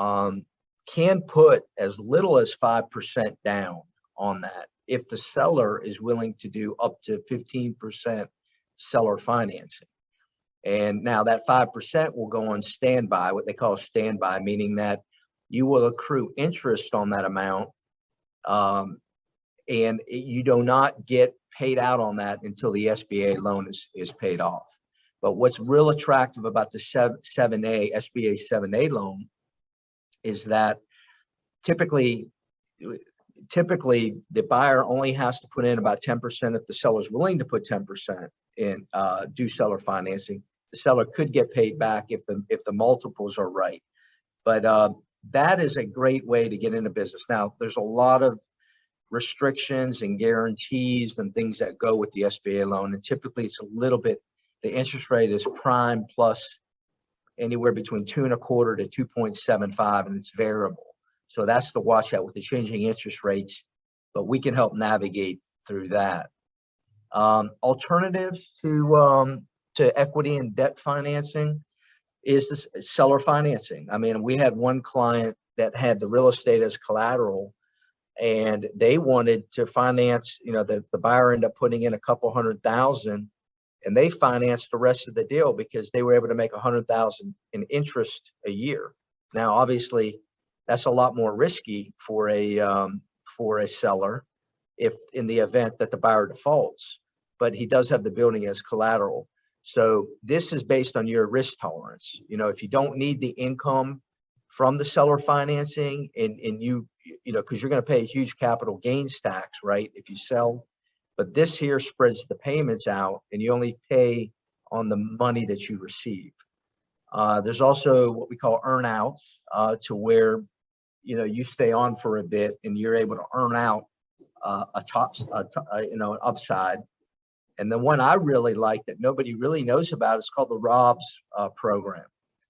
can put as little as 5% down on that if the seller is willing to do up to 15% seller financing. And now that 5% will go on standby, what they call standby, meaning that you will accrue interest on that amount, and you do not get paid out on that until the SBA loan is paid off. But what's real attractive about the 7A, SBA 7A loan is that typically the buyer only has to put in about 10% if the seller is willing to put 10% in, do seller financing. The seller could get paid back if the multiples are right. But that is a great way to get into business. Now, there's a lot of restrictions and guarantees and things that go with the SBA loan. And typically it's a little bit, the interest rate is prime plus anywhere between 2.25 to 2.75, and it's variable. So that's the watch out with the changing interest rates, but we can help navigate through that. Alternatives to equity and debt financing is this seller financing. I mean, we had one client that had the real estate as collateral, and they wanted to finance, the buyer ended up putting in a couple $100,000, and they financed the rest of the deal because they were able to make $100,000 in interest a year. Now, obviously, that's a lot more risky for a seller if in the event that the buyer defaults, but he does have the building as collateral. So this is based on your risk tolerance. If you don't need the income from the seller financing and because you're going to pay a huge capital gains tax, right, if you sell, but this here spreads the payments out and you only pay on the money that you receive. There's also what we call earnouts to where, you stay on for a bit and you're able to earn out an upside. And the one I really like that nobody really knows about is called the ROBS program.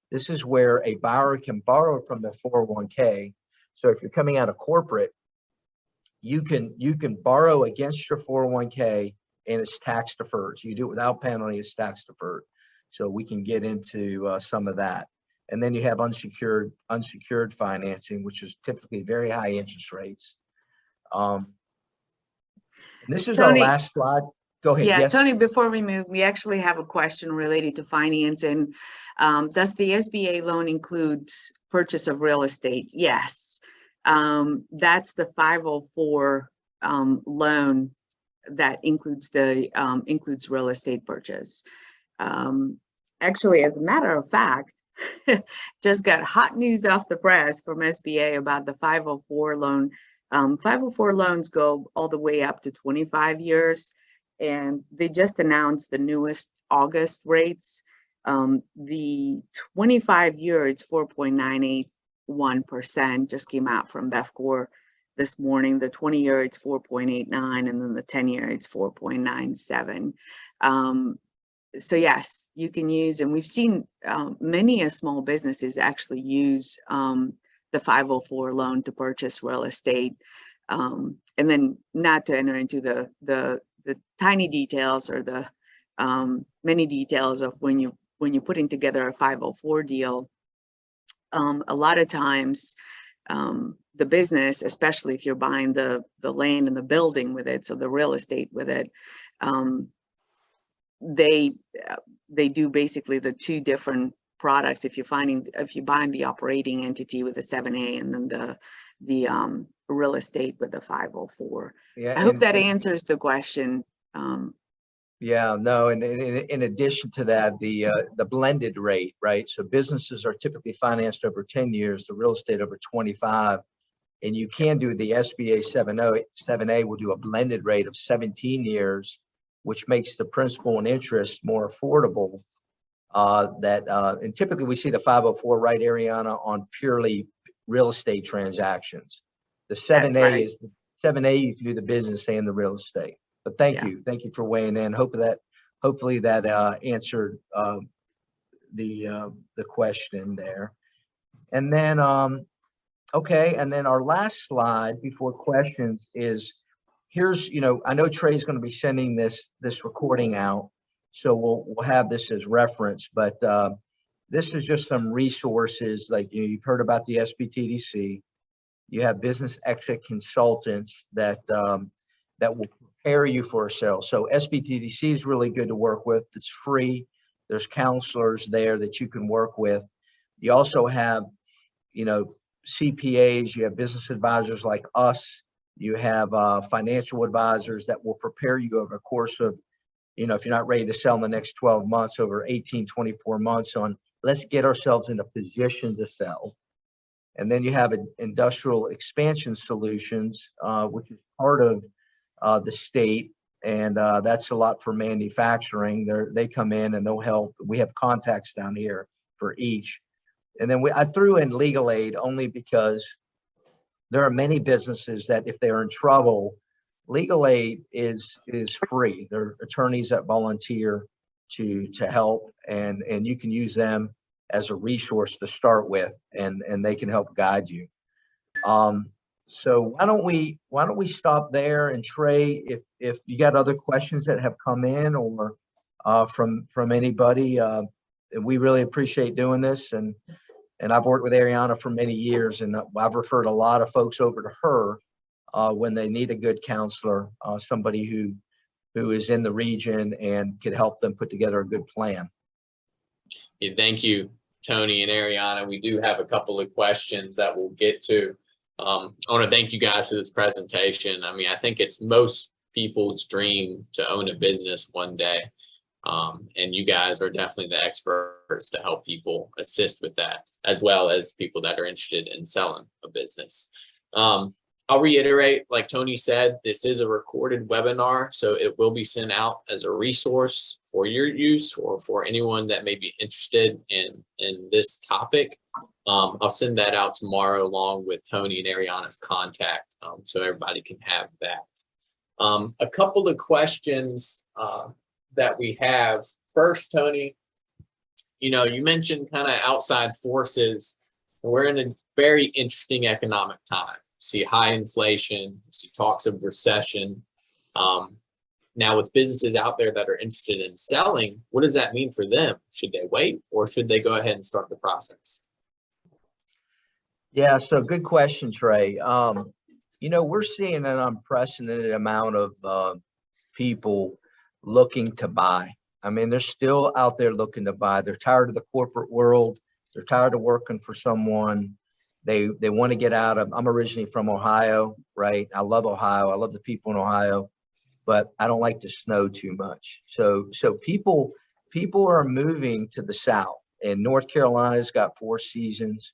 This is where a buyer can borrow from their 401k. So if you're coming out of corporate, you can borrow against your 401k and it's tax deferred. So you do it without penalty, it's tax deferred. So we can get into some of that. And then you have unsecured financing, which is typically very high interest rates. This is Tony, our last slide. Go ahead. Yeah, yes. Tony, before we move, we actually have a question related to financing. Does the SBA loan include purchase of real estate? Yes. That's the 504 loan that includes includes real estate purchase. Actually, as a matter of fact, just got hot news off the press from SBA about the 504 loan. 504 loans go all the way up to 25 years. And they just announced the newest August rates. The 25-year, it's 4.981%, just came out from BEFCOR this morning. The 20-year, it's 4.89, and then the 10-year, it's 4.97. So yes, you can use, and we've seen many small businesses actually use the 504 loan to purchase real estate. And then not to enter into the tiny details or the many details of when you're putting together a 504 deal, a lot of times the business, especially if you're buying the land and the building with it, so the real estate with it, they do basically the two different products. If you're buying the operating entity with the 7A and then the real estate with the 504. Yeah, I hope that answers the question. Yeah, no, and in addition to that, the blended rate, right? So businesses are typically financed over 10 years, the real estate over 25. And you can do the SBA 7A will do a blended rate of 17 years, which makes the principal and interest more affordable. And typically we see the 504, right, Ariana, on purely real estate transactions. The 7A is the 7A, you can do the business and the real estate. But thank you for weighing in. Hopefully that answered the question there. And then okay, and then our last slide before questions is here's, I know Trey's going to be sending this recording out, so we'll have this as reference. But this is just some resources, like you've heard about the SBTDC. You have business exit consultants that will prepare you for a sale. So SBTDC is really good to work with. It's free. There's counselors there that you can work with. You also have, CPAs, you have business advisors like us. You have financial advisors that will prepare you over the course of, if you're not ready to sell in the next 12 months, over 18, 24 months on, let's get ourselves in a position to sell. And then you have industrial expansion solutions, which is part of the state, and that's a lot for manufacturing. They come in and they'll help. We have contacts down here for each. And then I threw in legal aid only because there are many businesses that if they're in trouble, legal aid is free. There are attorneys that volunteer to help, and you can use them as a resource to start with, and they can help guide you. So why don't we stop there? And Trey, if you got other questions that have come in or from anybody, we really appreciate doing this. And I've worked with Ariana for many years, and I've referred a lot of folks over to her when they need a good counselor, somebody who is in the region and could help them put together a good plan. Yeah, thank you, Tony and Ariana. We do have a couple of questions that we'll get to. I want to thank you guys for this presentation. I mean, I think it's most people's dream to own a business one day. And you guys are definitely the experts to help people assist with that, as well as people that are interested in selling a business. I'll reiterate, like Tony said, this is a recorded webinar, so it will be sent out as a resource for your use or for anyone that may be interested in this topic. I'll send that out tomorrow along with Tony and Ariana's contact, so everybody can have that. A couple of questions that we have. First, Tony, you mentioned kind of outside forces. We're in a very interesting economic time. See high inflation, see talks of recession. Now with businesses out there that are interested in selling, what does that mean for them? Should they wait or should they go ahead and start the process? Yeah, so good question, Trey. We're seeing an unprecedented amount of people looking to buy. I mean, they're still out there looking to buy. They're tired of the corporate world. They're tired of working for someone. They want to get out of, I'm originally from Ohio, right? I love Ohio. I love the people in Ohio, but I don't like the snow too much. So people are moving to the South, and North Carolina's got 4 seasons.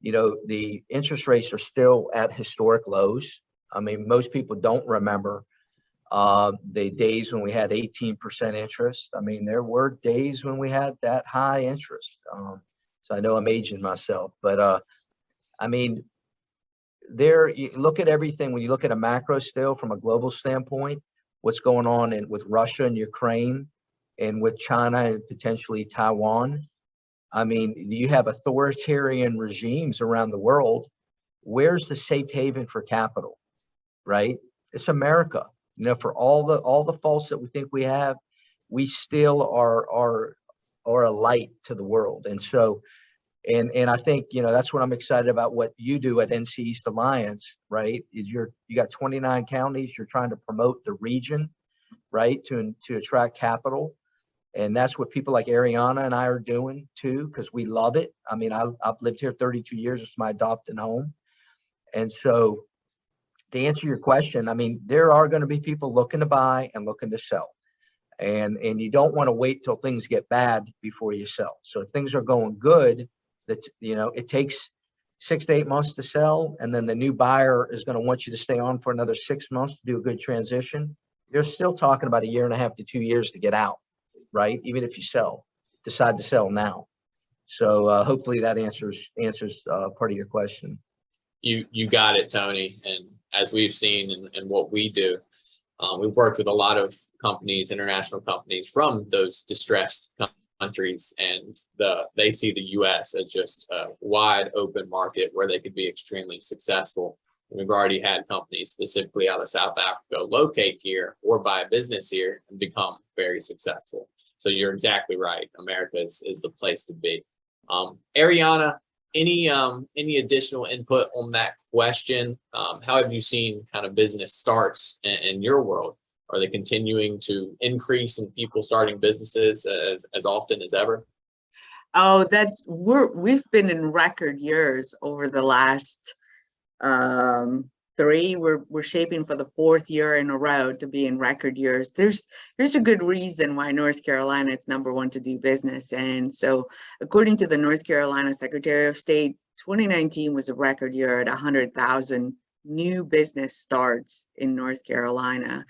The interest rates are still at historic lows. I mean, most people don't remember the days when we had 18% interest. I mean, there were days when we had that high interest. So I know I'm aging myself, but I mean, you look at everything. When you look at a macro still from a global standpoint, what's going on with Russia and Ukraine and with China and potentially Taiwan. I mean, you have authoritarian regimes around the world. Where's the safe haven for capital, right? It's America. For all the faults that we think we have, we still are a light to the world. And so And I think, you know, that's what I'm excited about what you do at NC East Alliance, right? Is you got 29 counties, you're trying to promote the region, right? To attract capital. And that's what people like Ariana and I are doing too, because we love it. I mean, I've lived here 32 years. It's my adopted home. And so to answer your question, I mean, there are going to be people looking to buy and looking to sell. And you don't want to wait till things get bad before you sell. So if things are going good, that's, you know, it takes 6 to 8 months to sell. And then the new buyer is going to want you to stay on for another 6 months to do a good transition. You're still talking about 1.5 to 2 years to get out, right? Even if you decide to sell now. So hopefully that answers part of your question. You got it, Tony. And as we've seen and what we do, we've worked with a lot of companies, international companies from those distressed countries, and they see the U.S. as just a wide open market where they could be extremely successful. And we've already had companies specifically out of South Africa locate here or buy a business here and become very successful. So you're exactly right. America is the place to be. Ariana, any additional input on that question? How have you seen kind of business starts in your world? Are they continuing to increase in people starting businesses as often as ever? Oh, we've been in record years over the last 3. We're shaping for the 4th year in a row to be in record years. There's a good reason why North Carolina is #1 to do business. And so according to the North Carolina Secretary of State, 2019 was a record year at 100,000 new business starts in North Carolina.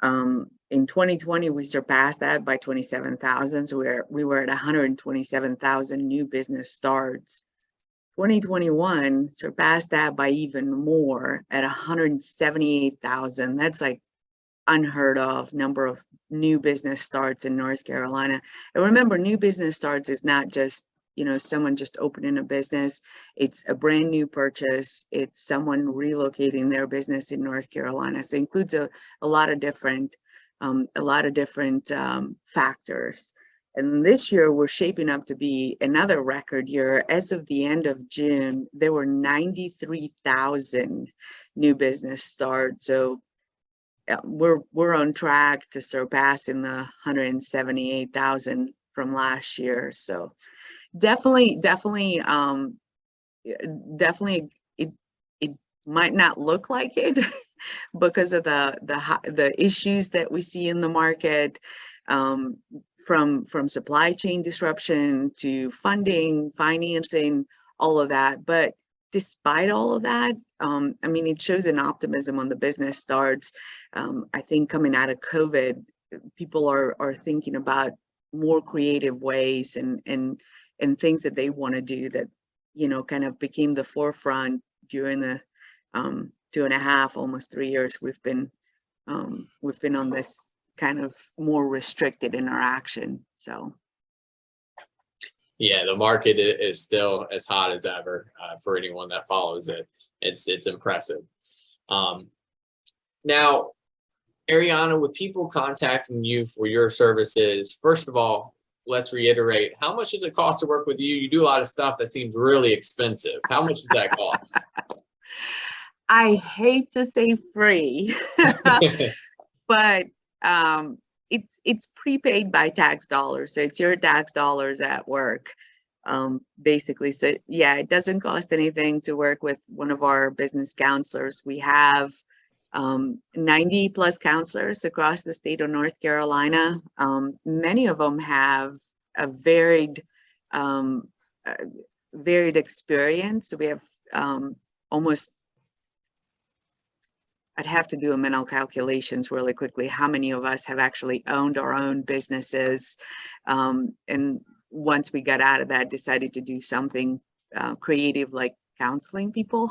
In 2020, we surpassed that by 27,000. So we were at 127,000 new business starts. 2021 surpassed that by even more at 178,000. That's like unheard of number of new business starts in North Carolina. And remember, new business starts is not just, you know, someone just opening a business. It's a brand new purchase. It's someone relocating their business in North Carolina. So it includes a lot of different factors. And this year we're shaping up to be another record year. As of the end of June, there were 93,000 new business starts. So we're on track to surpassing the 178,000 from last year. So definitely it might not look like it because of the issues that we see in the market, from supply chain disruption to funding, financing, all of that. But despite all of that, I mean, it shows an optimism on the business starts. I think coming out of COVID, people are thinking about more creative ways and things that they want to do that, you know, kind of became the forefront during the 2.5, almost 3 years we've been on this kind of more restricted interaction. So yeah, the market is still as hot as ever for anyone that follows it. It's impressive. Now, Ariana, with people contacting you for your services, first of all, let's reiterate, how much does it cost to work with you? You do a lot of stuff that seems really expensive. How much does that cost? I hate to say free, but it's prepaid by tax dollars. So it's your tax dollars at work, basically. So yeah, it doesn't cost anything to work with one of our business counselors. We have 90 plus counselors across the state of North Carolina. Many of them have a varied experience. So we have almost, I'd have to do a mental calculations really quickly, how many of us have actually owned our own businesses. And once we got out of that, decided to do something creative like counseling people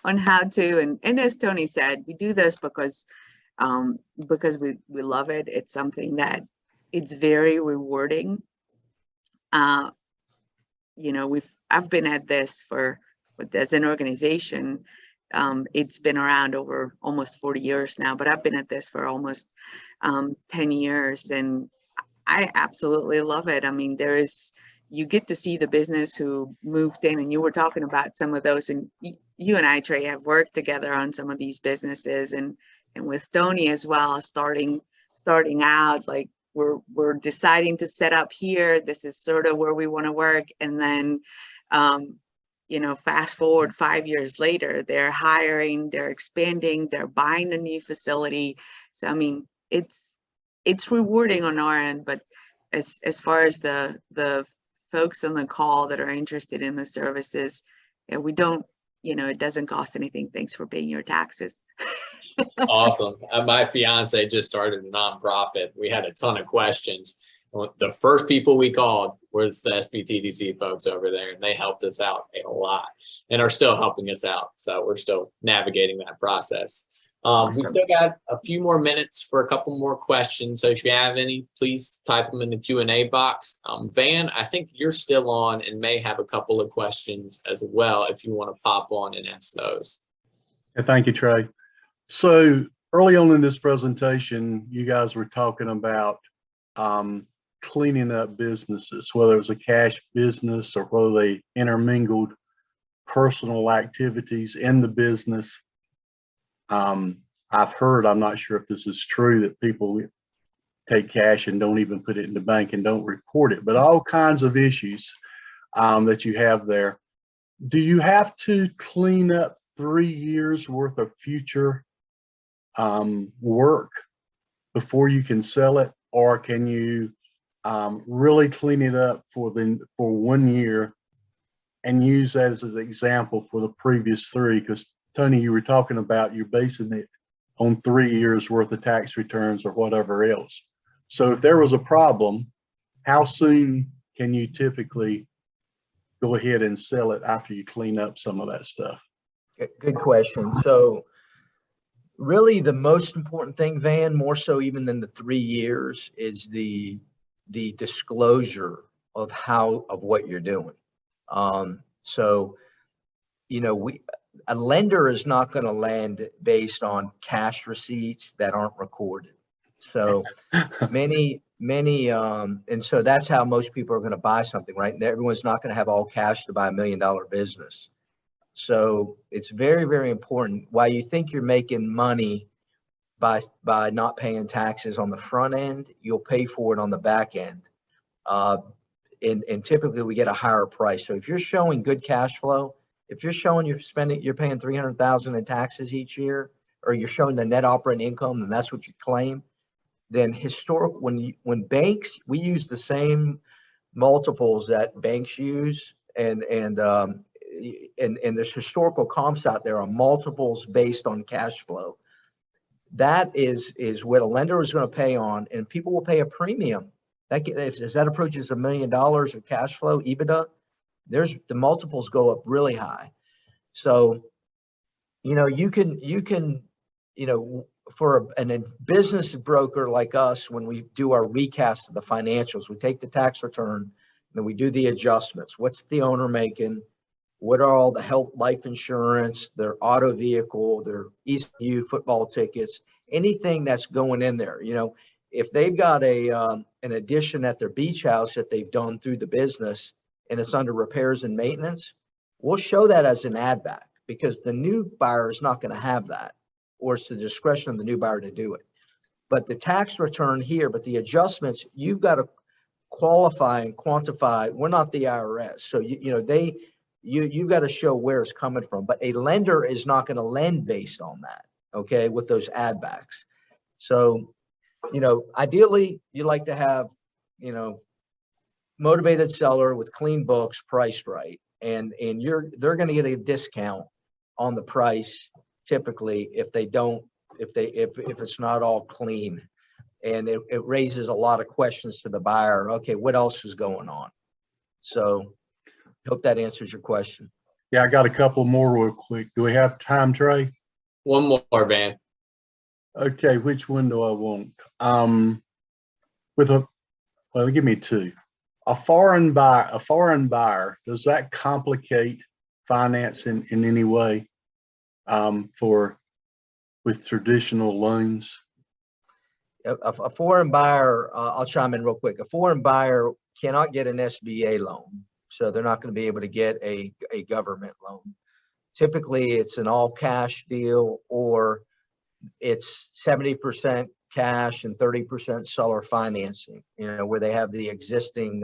on how to, and as Tony said, we do this because we love it. It's something that it's very rewarding. You know, I've been at this as an organization. It's been around over almost 40 years now, but I've been at this for almost 10 years, and I absolutely love it. I mean, you get to see the business who moved in, and you were talking about some of those, and you and I, Trey, have worked together on some of these businesses, and with Tony as well, starting out, like we're deciding to set up here. This is sort of where we want to work. And then, fast forward 5 years later, they're hiring, they're expanding, they're buying a new facility. So, I mean, it's rewarding on our end, but as far as the folks on the call that are interested in the services, we don't, it doesn't cost anything. Thanks for paying your taxes. Awesome. My fiance just started a nonprofit. We had a ton of questions. The first people we called was the SBTDC folks over there, and they helped us out a lot and are still helping us out. So we're still navigating that process. Awesome. We've still got a few more minutes for a couple more questions. So if you have any, please type them in the Q&A box. Van, I think you're still on and may have a couple of questions as well if you want to pop on and ask those. Yeah, thank you, Trey. So early on in this presentation, you guys were talking about cleaning up businesses, whether it was a cash business or whether they intermingled personal activities in the business. I've heard, I'm not sure if this is true, that people take cash and don't even put it in the bank and don't report it, but all kinds of issues that you have there. Do you have to clean up 3 years worth of future work before you can sell it, or can you really clean it up for 1 year and use that as an example for the previous 3? Because Tony, you were talking about you're basing it on 3 years worth of tax returns or whatever else. So if there was a problem, how soon can you typically go ahead and sell it after you clean up some of that stuff? Good question. So really the most important thing, Van, more so even than the 3 years, is the disclosure of what you're doing. A lender is not going to lend based on cash receipts that aren't recorded. So many, and so that's how most people are going to buy something, right? And everyone's not going to have all cash to buy $1 million business. So it's very, very important. While you think you're making money by not paying taxes on the front end, you'll pay for it on the back end. And typically we get a higher price. So if you're showing good cash flow, if you're showing you're paying $300,000 in taxes each year, or you're showing the net operating income, and that's what you claim, then when banks, we use the same multiples that banks use, and there's historical comps out there on multiples based on cash flow. That is what a lender is going to pay on, and people will pay a premium. As that approaches $1 million of cash flow, EBITDA, the multiples go up really high. So, you can, for a business broker like us, when we do our recast of the financials, we take the tax return, and then we do the adjustments. What's the owner making? What are all the health, life insurance, their auto vehicle, their ECU football tickets, anything that's going in there? If they've got an addition at their beach house that they've done through the business and it's under repairs and maintenance, we'll show that as an add back, because the new buyer is not going to have that, or it's the discretion of the new buyer to do it. But the tax return here, but the adjustments, you've got to qualify and quantify. We're not the IRS. So, you've got to show where it's coming from, but a lender is not going to lend based on that. Okay. With those add backs. So, ideally you like to have, motivated seller with clean books, priced right. And they're going to get a discount on the price typically if it's not all clean. And it raises a lot of questions to the buyer. Okay, what else is going on? So hope that answers your question. Yeah, I got a couple more real quick. Do we have time, Trey? One more, Van. Okay, which one do I want? Give me two. A foreign buyer, does that complicate financing in any way with traditional loans? A foreign buyer, I'll chime in real quick. A foreign buyer cannot get an SBA loan. So they're not going to be able to get a government loan. Typically, it's an all cash deal, or it's 70% cash and 30% seller financing, where they have the existing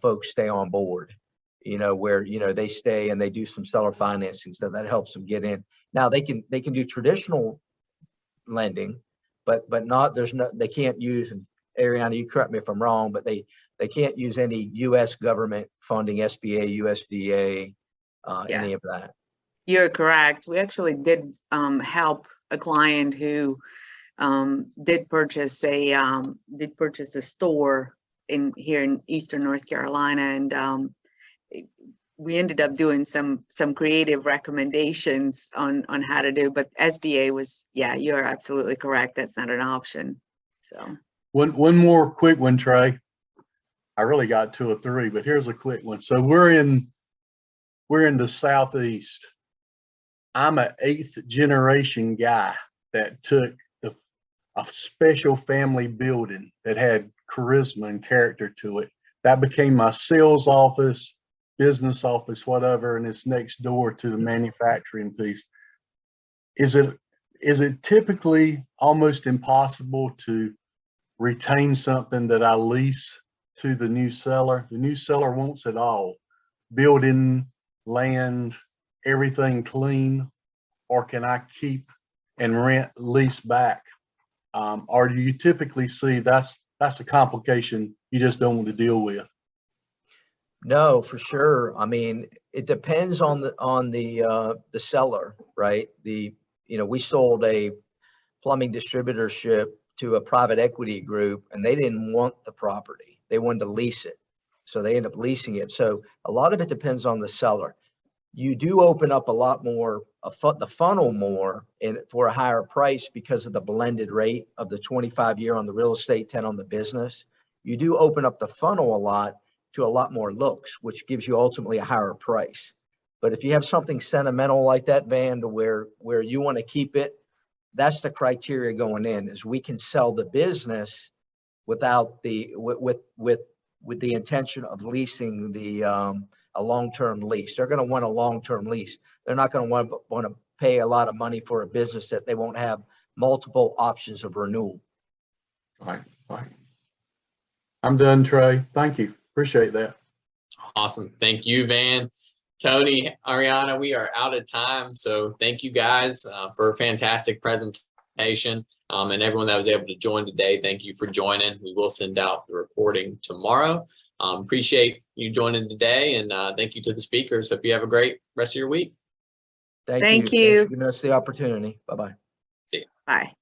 folks stay on board, where, they stay and they do some seller financing. So that helps them get in. Now they can do traditional lending, but they can't use, and Ariana, you correct me if I'm wrong, but they can't use any U.S. government funding, SBA, USDA, any of that. You're correct. We actually did help a client who did purchase a store here in Eastern North Carolina, and we ended up doing some creative recommendations on how to do. But SBA was, you're absolutely correct. That's not an option. So one more quick one, Trey. I really got 2 or 3, but here's a quick one. So we're in the Southeast. I'm an 8th generation guy that took a special family building that had charisma and character to it. That became my sales office, business office, whatever, and it's next door to the manufacturing piece. Is it typically almost impossible to retain something that I lease to the new seller? The new seller wants it all, building, land, everything clean, or can I keep and rent, lease back? Or do you typically see that's a complication you just don't want to deal with? No, for sure. I mean, it depends on the seller, right? We sold a plumbing distributorship to a private equity group, and they didn't want the property. They wanted to lease it. So they ended up leasing it. So a lot of it depends on the seller. You do open up a lot more, the funnel more for a higher price because of the blended rate of the 25-year on the real estate, 10 on the business. You do open up the funnel a lot to a lot more looks, which gives you ultimately a higher price. But if you have something sentimental like that, Van, to where you want to keep it, that's the criteria going in, is we can sell the business without with the intention of leasing a long-term lease. They're going to want a long-term lease. They're not going to want to pay a lot of money for a business that they won't have multiple options of renewal. All right. I'm done, Trey. Thank you. Appreciate that. Awesome. Thank you, Van. Tony, Ariana, we are out of time. So thank you guys for a fantastic presentation. And everyone that was able to join today, thank you for joining. We will send out the recording tomorrow. Appreciate you joining today, and thank you to the speakers. Hope you have a great rest of your week. Thank you. Thank you. Thanks for giving us the opportunity. Bye-bye. See you. Bye.